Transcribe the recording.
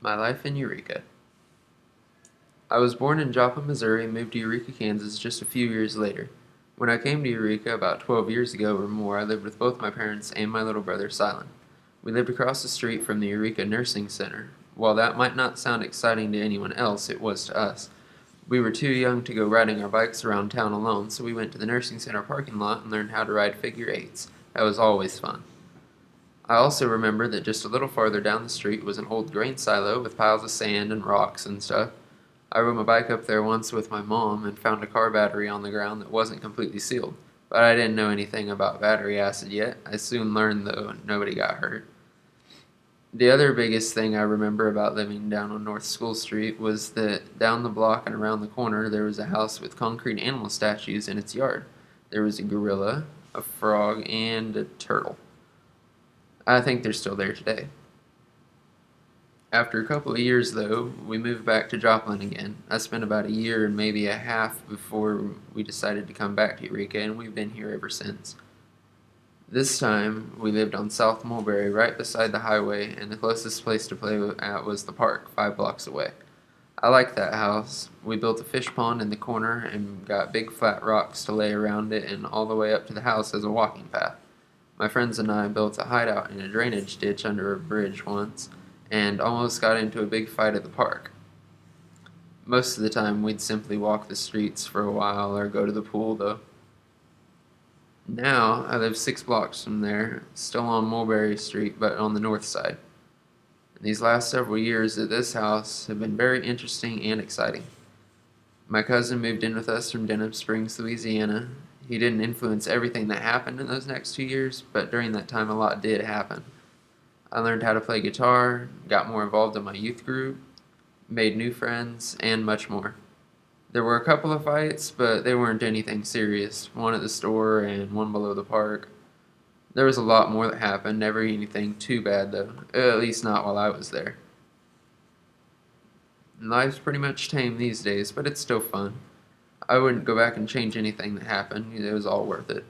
My life in Eureka. I was born in Joplin, Missouri, and moved to Eureka, Kansas just a few years later. When I came to Eureka about 12 years ago or more, I lived with both my parents and my little brother, Silent. We lived across the street from the Eureka Nursing Center. While that might not sound exciting to anyone else, it was to us. We were too young to go riding our bikes around town alone, so we went to the nursing center parking lot and learned how to ride figure eights. That was always fun. I also remember that just a little farther down the street was an old grain silo with piles of sand and rocks and stuff. I rode my bike up there once with my mom and found a car battery on the ground that wasn't completely sealed, but I didn't know anything about battery acid yet. I soon learned, though, and nobody got hurt. The other biggest thing I remember about living down on North School Street was that down the block and around the corner there was a house with concrete animal statues in its yard. There was a gorilla, a frog, and a turtle. I think they're still there today. After a couple of years, though, we moved back to Joplin again. I spent about a year and maybe a half before we decided to come back to Eureka, and we've been here ever since. This time, we lived on South Mulberry, right beside the highway, and the closest place to play at was the park, 5 blocks away. I liked that house. We built a fish pond in the corner and got big flat rocks to lay around it and all the way up to the house as a walking path. My friends and I built a hideout in a drainage ditch under a bridge once, and almost got into a big fight at the park. Most of the time, we'd simply walk the streets for a while or go to the pool, though. Now, I live 6 blocks from there, still on Mulberry Street, but on the north side. These last several years at this house have been very interesting and exciting. My cousin moved in with us from Denham Springs, Louisiana. He didn't influence everything that happened in those next 2 years, but during that time a lot did happen. I learned how to play guitar, got more involved in my youth group, made new friends, and much more. There were a couple of fights, but they weren't anything serious. One at the store and one below the park. There was a lot more that happened, never anything too bad though, at least not while I was there. Life's pretty much tame these days, but it's still fun. I wouldn't go back and change anything that happened. It was all worth it.